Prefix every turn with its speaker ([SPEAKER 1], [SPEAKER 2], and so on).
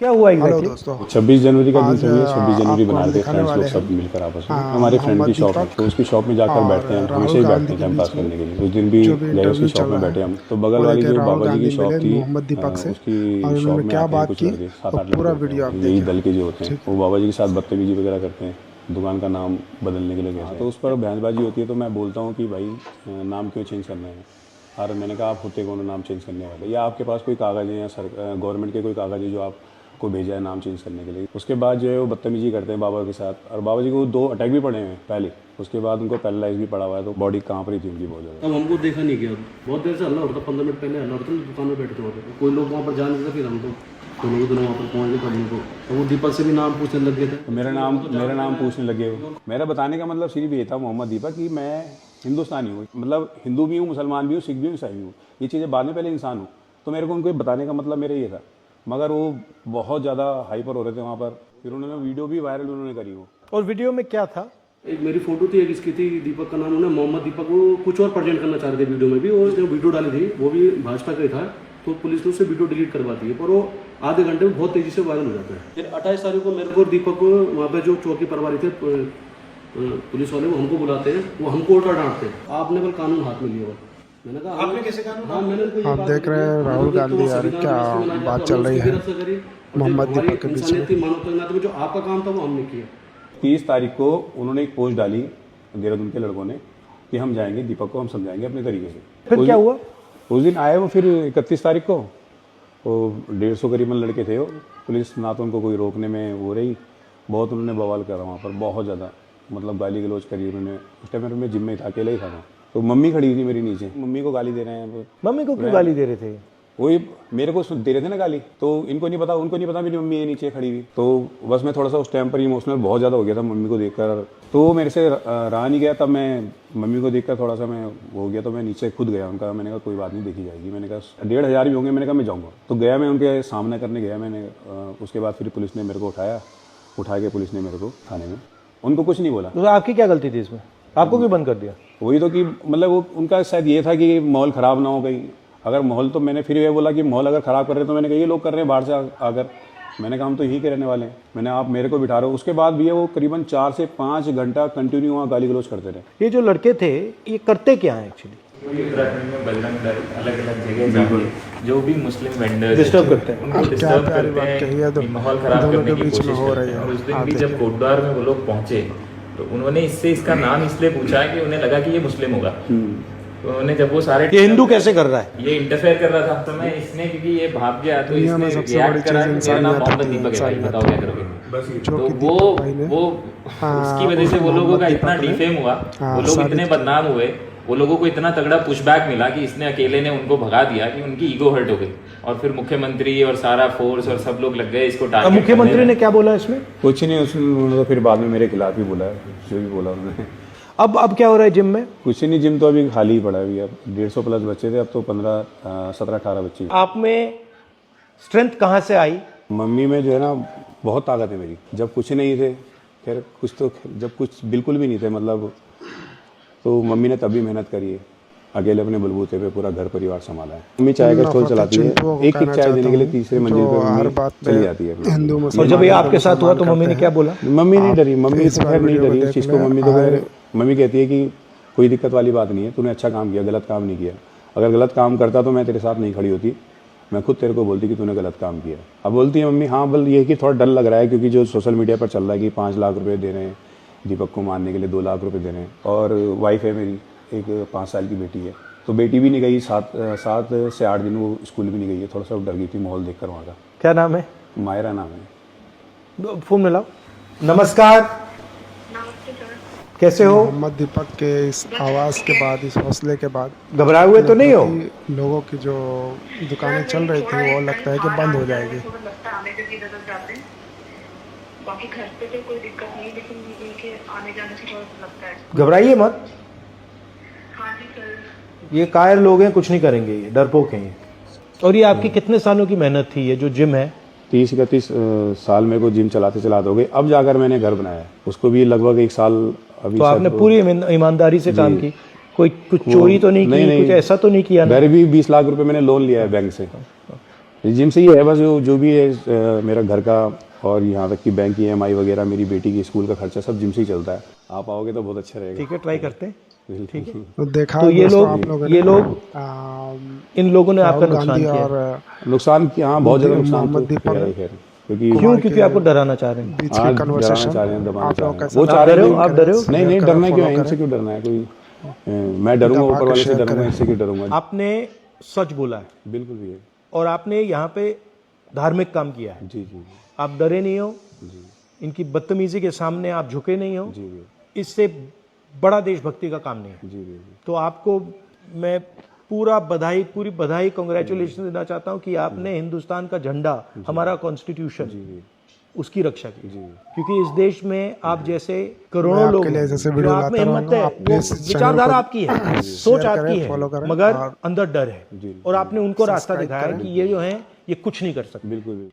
[SPEAKER 1] क्या हुआ
[SPEAKER 2] hello
[SPEAKER 1] exactly?
[SPEAKER 2] दोस्तों,
[SPEAKER 3] 26 जनवरी का दिन
[SPEAKER 2] आज
[SPEAKER 3] सही है। 26 जनवरी
[SPEAKER 2] आपको
[SPEAKER 3] बनाते हैं
[SPEAKER 2] दिखाने
[SPEAKER 3] फ्रेंड्स लोग
[SPEAKER 2] वाले
[SPEAKER 3] सब
[SPEAKER 2] हैं
[SPEAKER 3] मिलकर आपस में। हमारे फ्रेंड की शॉप है
[SPEAKER 2] दीपक
[SPEAKER 3] तो उसकी शॉप में जाकर बैठते हैं हम।
[SPEAKER 2] राहुल
[SPEAKER 3] हमेशा ही
[SPEAKER 2] गांधी
[SPEAKER 3] बैठते हैं
[SPEAKER 2] के
[SPEAKER 3] टाइम
[SPEAKER 2] बीच
[SPEAKER 3] पास
[SPEAKER 2] में
[SPEAKER 3] करने के लिए। उस दिन भी
[SPEAKER 2] जो भी
[SPEAKER 3] गए उसकी
[SPEAKER 2] इंटरव्यू
[SPEAKER 3] शॉप
[SPEAKER 2] चल
[SPEAKER 3] में
[SPEAKER 2] रहा
[SPEAKER 3] बैठे
[SPEAKER 2] है,
[SPEAKER 3] हम। तो बगल
[SPEAKER 2] वो
[SPEAKER 3] वाली
[SPEAKER 2] लेके
[SPEAKER 3] जो
[SPEAKER 2] राहुल
[SPEAKER 3] बाबा जी
[SPEAKER 2] गांधी
[SPEAKER 3] की शॉप
[SPEAKER 2] मिले
[SPEAKER 3] थी
[SPEAKER 2] मोहम्मद दीपक से
[SPEAKER 3] उसकी
[SPEAKER 2] और
[SPEAKER 3] शॉप
[SPEAKER 2] उन्होंने
[SPEAKER 3] में
[SPEAKER 2] क्या
[SPEAKER 3] आते हैं
[SPEAKER 2] बात
[SPEAKER 3] कुछ
[SPEAKER 2] की
[SPEAKER 3] लड़के,
[SPEAKER 2] वो
[SPEAKER 3] 7-8
[SPEAKER 2] पूरा
[SPEAKER 3] लड़के
[SPEAKER 2] वीडियो आप
[SPEAKER 3] होते हैं यही
[SPEAKER 2] देखिए।
[SPEAKER 3] दल के जो होते हैं।
[SPEAKER 2] ठीक।
[SPEAKER 3] वो बाबा जी के साथ बदतमीजी वगैरह करते हैं, दुकान का नाम बदलने के लिए कहते हैं। तो उस पर बहसबाजी होती है तो मैं बोलता हूँ कि भाई नाम क्यों चेंज करना है। और मैंने कहा आप होते कौन नाम चेंज करने वाले, या आपके पास कोई कागज़ है या गवर्नमेंट के कोई कागज़ है जो आपको भेजा है नाम चेंज करने के लिए। उसके बाद जो है वो बदतमीजी करते हैं बाबा के साथ। और बाबा जी को 2 अटैक भी पड़े हैं पहले, उसके बाद उनको पैरालाइज भी पड़ा हुआ है, तो बॉडी कांप रही थी उनकी बहुत ज़्यादा।
[SPEAKER 4] अब हमको देखा नहीं गया, बहुत देर से हल्ला हो रहा था, 15 मिनट पहले हल्ला हो रहा था, दुकान में बैठे थे वहाँ पे, कोई लोग वहाँ पर जा नहीं था। फिर हम तो दोनों के दोनों वहाँ पर पहुँच गए तब उनको, तो वो दीपक से भी नाम पूछने लग गए थे।
[SPEAKER 3] मेरा नाम पूछने लगे वो। मेरा बताने का मतलब सिर्फ ये था मोहम्मद दीपक कि मैं हिंदुस्तानी हूँ, मतलब हिंदू भी हूँ, मुसलमान भी हूँ, सिख भी हूँ, ईसाई भी हूँ। ये चीज़ें बाद में, पहले इंसान हूँ। तो मेरे को उनको बताने का मतलब मेरा ये था, मगर वो बहुत ज़्यादा हाइपर हो रहे थे वहाँ पर। फिर उन्होंने वीडियो भी वायरल उन्होंने करी वो।
[SPEAKER 1] और वीडियो में क्या था?
[SPEAKER 4] एक मेरी फोटो थी, एक इसकी थी, दीपक का नाम, उन्होंने मोहम्मद दीपक, वो कुछ और प्रेजेंट करना चाह रहे थे वीडियो में भी। और जो वीडियो डाली थी वो भी भाजपा का ही था, तो पुलिस ने उससे वीडियो डिलीट करवा दी है, पर वो आधे घंटे में बहुत तेजी से वायरल हो जाता है। फिर 28 तारीख को मेरे को और दीपक को वहाँ पे जो चौकी प्रभारी थे पुलिस वाले, वो हमको बुलाते हैं, वो हमको उल्टा डांटते हैं, आपने बल कानून हाथ में लिया। मैंने कहा आपने कैसे कानून? हाँ, मैंने उनको ये
[SPEAKER 2] आप
[SPEAKER 4] बात
[SPEAKER 2] देख रहे हैं राहुल गांधी यार क्या बात चल रही है मोहम्मद दीपक के बीच में।
[SPEAKER 4] मानवता जो आपका काम था वो हमने किया।
[SPEAKER 3] 30 तारीख को उन्होंने एक पोस्ट डाली देहरादून के लड़कों ने कि हम जाएंगे, दीपक को हम समझाएंगे अपने तरीके से।
[SPEAKER 1] फिर क्या हुआ?
[SPEAKER 3] उस दिन आए वो। फिर 31 तारीख को वो 150 करीबन लड़के थे वो। पुलिस ना तो उनको कोई रोकने में वो रही, बहुत उन्होंने बवाल करा वहाँ पर, बहुत ज़्यादा, मतलब गाली गलौज करी उन्होंने। उस टाइम मैं जिम में था, अकेला ही था मैं। तो मम्मी खड़ी थी मेरी नीचे, मम्मी को गाली दे रहे हैं।
[SPEAKER 1] मम्मी को क्यों गाली दे रहे थे?
[SPEAKER 3] वही मेरे को दे रहे थे ना गाली, तो इनको नहीं पता, उनको नहीं पता मेरी मम्मी है नीचे खड़ी हुई। तो बस मैं थोड़ा सा उस टाइम पर इमोशनल बहुत ज़्यादा हो गया था मम्मी को देखकर, तो मेरे से रहा नहीं गया। तब मैं मम्मी को देखकर थोड़ा सा मैं हो गया, तो मैं नीचे खुद गया उनका। मैंने कहा कोई बात नहीं, देखी जाएगी। मैंने कहा 1500 भी होंगे, मैंने कहा मैं जाऊँगा। तो गया, मैं उनके सामना करने गया मैंने। उसके बाद फिर पुलिस ने मेरे को उठा के पुलिस ने मेरे को थाने में, उनको कुछ नहीं बोला।
[SPEAKER 1] तो आपकी क्या गलती थी इसमें? आपको क्यों बंद कर दिया?
[SPEAKER 3] वही तो कि मतलब वो उनका शायद ये था कि माहौल ख़राब ना हो कहीं। अगर माहौल, तो मैंने फिर ये बोला कि माहौल अगर ख़राब कर रहे हैं, तो मैंने कहा ये लोग कर रहे हैं बाहर से आकर। मैंने कहा हम तो यहीं के रहने वाले हैं। मैंने आप मेरे को बिठा रहे हो। उसके बाद भी वो करीबन 4 से 5 घंटा कंटिन्यू वहाँ गाली गलौज करते रहे।
[SPEAKER 1] ये जो लड़के थे ये करते क्या हैं एक्चुअली?
[SPEAKER 5] उत्तराखंड में बजरंग दल अलग अलग जगह जाके जो भी मुस्लिम वेंडर्स
[SPEAKER 1] डिस्टर्ब करते हैं।
[SPEAKER 5] उनको डिस्टर्ब करते हैं, माहौल खराब करने की कोशिश करते हैं। और उस दिन भी जब कोटद्वार में वो लोग पहुंचे तो उन्होंने इससे इसका नाम इसलिए पूछा कि उन्हें लगा कि ये मुस्लिम होगा। तो उन्होंने जब वो सारे
[SPEAKER 1] ये हिंदू कैसे कर रहा है?
[SPEAKER 5] ये इंटरफेयर कर रहा था, तो मैं इसने, क्योंकि ये भाग गया तो
[SPEAKER 2] दुनिया में
[SPEAKER 5] इसने
[SPEAKER 2] सबसे बड़ी
[SPEAKER 5] रिएक्ट करा
[SPEAKER 2] चीज़
[SPEAKER 5] कि मेरा नाम
[SPEAKER 2] इंसानियत
[SPEAKER 5] मोहम्मद
[SPEAKER 2] होती है,
[SPEAKER 5] दीपक है भाई,
[SPEAKER 2] इंसानियत।
[SPEAKER 5] बताओ क्या करोगे।
[SPEAKER 2] जो
[SPEAKER 5] तो
[SPEAKER 2] कि दीपक भाई ने
[SPEAKER 5] उसकी वजह से वो लोगों का इतना डिफेम हुआ, वो लोग इतने बदनाम हुए, वो लोगों को इतना तगड़ा पुशबैक मिला कि इसने अकेले ने उनको भगा दिया कि उनकी ईगो हर्ट हो गई। और फिर मुख्यमंत्री और सारा फोर्स और सब लोग लग गए इसको टारगेट।
[SPEAKER 1] मुख्यमंत्री ने क्या बोला इसमें?
[SPEAKER 3] कुछ नहीं, उन्होंने तो फिर बाद में मेरे खिलाफ ही बोला है, जो भी बोला उन्होंने।
[SPEAKER 1] अब क्या हो रहा है जिम में?
[SPEAKER 3] कुछ नहीं, जिम तो अभी खाली ही पड़ा है अभी। अब 150 प्लस बच्चे थे, अब तो 17-18 बच्चे।
[SPEAKER 1] आप में स्ट्रेंथ कहाँ से आई?
[SPEAKER 3] मम्मी में जो है ना बहुत ताकत है मेरी। जब कुछ नहीं थे, खैर कुछ तो, जब कुछ बिल्कुल भी नहीं थे मतलब, तो मम्मी ने तब भी मेहनत करी है। अकेले अपने बलबूते पे पूरा घर परिवार संभाला है। मम्मी चाय का स्टॉल चलाती है, एक चाय देने के लिए तीसरे मंजिल पे मम्मी चली जाती है।
[SPEAKER 1] और जब ये आपके साथ हुआ तो मम्मी ने क्या बोला?
[SPEAKER 3] मम्मी नहीं डरी, मम्मी तो खैर नहीं डरी इस चीज़ को। मम्मी कहती है कि कोई दिक्कत वाली बात नहीं है, तूने अच्छा काम किया, गलत काम नहीं किया। अगर गलत काम करता तो मैं तेरे साथ नहीं खड़ी होती, मैं खुद तेरे को बोलती कि तूने गलत काम किया। अब बोलती है मम्मी हाँ, बल ये कि थोड़ा डर लग रहा है, क्योंकि जो सोशल मीडिया पर चल रहा है कि 5 लाख रुपए दे रहे हैं दीपक को मारने के लिए, 2 लाख रुपए दे रहे हैं। और वाइफ है मेरी, एक 5 साल की बेटी है, तो बेटी भी नहीं गई 7 से 8 दिन वो स्कूल भी नहीं गई है। थोड़ा सा डर गई थी माहौल देखकर वहाँ का।
[SPEAKER 1] क्या नाम है?
[SPEAKER 3] मायरा नाम है।
[SPEAKER 1] फोन मिलाओ। नमस्कार, कैसे हो?
[SPEAKER 2] मोहम्मद दीपक के इस आवाज़ के बाद, इस हौसले के बाद
[SPEAKER 1] घबराए हुए तो नहीं हो?
[SPEAKER 2] लोगों की जो दुकानें चल रही थी वो लगता है कि बंद हो जाएगी।
[SPEAKER 6] बाकी घर पे तो कोई दिक्कत नहीं, लेकिन ये कि आने जाने से थोड़ा लगता है।
[SPEAKER 1] घबराइए मत।
[SPEAKER 6] हाँ जी सर।
[SPEAKER 1] ये कायर लोग हैं, कुछ नहीं करेंगे, ये डरपोक हैं ये। और ये आपकी कितने सालों की मेहनत थी ये जो जिम है?
[SPEAKER 3] 30-31 साल मेरे को जिम चलाते चलाते हो गए। अब जाकर मैंने घर बनाया, उसको भी लगभग 1 साल अभी।
[SPEAKER 1] तो आपने पूरी ईमानदारी से काम की, कुछ चोरी तो नहीं की, कुछ ऐसा तो नहीं किया ना?
[SPEAKER 3] घर भी 20 लाख रुपए मैंने लोन लिया है बैंक से, जिम से ही है बस, जो भी है मेरा घर का और यहाँ तक कि बैंक की EMI वगैरह, मेरी बेटी की स्कूल का खर्चा सब जिम से ही चलता है। आप आओगे तो बहुत अच्छा रहेगा।
[SPEAKER 1] ठीक है, ट्राई करते हैं।
[SPEAKER 3] ठीक है।
[SPEAKER 2] तो देखा
[SPEAKER 1] तो ये
[SPEAKER 2] दोस्तों
[SPEAKER 1] लोग
[SPEAKER 2] आप लोगों
[SPEAKER 1] ये
[SPEAKER 2] ने,
[SPEAKER 1] लोग इन लोगों ने आपका
[SPEAKER 2] राहुल
[SPEAKER 1] नुकसान
[SPEAKER 2] गांधी
[SPEAKER 1] किया
[SPEAKER 2] और
[SPEAKER 3] नुकसान की, हाँ बहुत ज़्यादा नुकसान
[SPEAKER 2] मोहम्मद
[SPEAKER 3] तो
[SPEAKER 2] दीपक
[SPEAKER 3] किया है खैर, क्योंकि
[SPEAKER 1] क्यों? क्योंकि आपको डराना चाह रहे हैं।
[SPEAKER 2] बीच
[SPEAKER 3] हाँ,
[SPEAKER 2] की
[SPEAKER 3] डराना
[SPEAKER 2] कन्वर्सेशन
[SPEAKER 3] चाह रहे हैं, दबाना
[SPEAKER 2] आप
[SPEAKER 3] चाह
[SPEAKER 2] लोग
[SPEAKER 3] रहे हैं।
[SPEAKER 2] कैसे
[SPEAKER 3] वो चाह रहे
[SPEAKER 1] आप डरे हो?
[SPEAKER 3] नहीं नहीं,
[SPEAKER 2] शेयर
[SPEAKER 3] डरना
[SPEAKER 2] करें,
[SPEAKER 3] क्यों है,
[SPEAKER 2] follow
[SPEAKER 3] इनसे
[SPEAKER 2] करें।
[SPEAKER 3] क्यों डरना है? कोई मैं डरूंगा
[SPEAKER 2] दबा
[SPEAKER 3] ऊपर
[SPEAKER 2] के
[SPEAKER 3] वाले से
[SPEAKER 2] शेयर
[SPEAKER 3] डरूंगा,
[SPEAKER 2] करें।
[SPEAKER 3] इससे क्यों डरूंगा?
[SPEAKER 1] आपने सच बोला है
[SPEAKER 3] बिल्कुल भी है।
[SPEAKER 1] और आपने यहाँ पे धार्मिक काम किया है।
[SPEAKER 3] जी जी
[SPEAKER 1] आप डरे नहीं हो,
[SPEAKER 3] जी
[SPEAKER 1] इनकी बदतमीजी के सामने आप झुके नहीं हो।
[SPEAKER 3] जी जी
[SPEAKER 1] इससे बड़ा देशभक्ति का काम नहीं है।
[SPEAKER 3] जी जी
[SPEAKER 1] तो आपको मैं पूरी बधाई कांग्रेचुलेशन देना चाहता हूँ कि आपने हिंदुस्तान का झंडा, हमारा कॉन्स्टिट्यूशन, उसकी रक्षा की। क्योंकि इस देश में आप जैसे करोड़ों
[SPEAKER 2] मैं
[SPEAKER 1] लोग
[SPEAKER 2] आपके लिए
[SPEAKER 1] हैं,
[SPEAKER 2] जैसे
[SPEAKER 1] जो
[SPEAKER 2] वीडियो
[SPEAKER 1] आप में
[SPEAKER 2] लाता
[SPEAKER 1] हिम्मत है,
[SPEAKER 2] रहूंगा। आप
[SPEAKER 1] वो
[SPEAKER 2] प्लीज चैनल
[SPEAKER 1] विचारधारा
[SPEAKER 2] को
[SPEAKER 1] आपकी है, सोच
[SPEAKER 2] शेयर
[SPEAKER 1] आपकी
[SPEAKER 2] करें, फॉलो
[SPEAKER 1] है,
[SPEAKER 2] करें
[SPEAKER 1] मगर
[SPEAKER 2] और
[SPEAKER 1] अंदर डर है।
[SPEAKER 3] जी।
[SPEAKER 1] और आपने उनको रास्ता
[SPEAKER 2] सब्सक्राइब
[SPEAKER 1] दिखाया
[SPEAKER 2] करें।
[SPEAKER 1] कि ये जो है ये कुछ नहीं कर सकते।
[SPEAKER 3] बिल्कुल भी।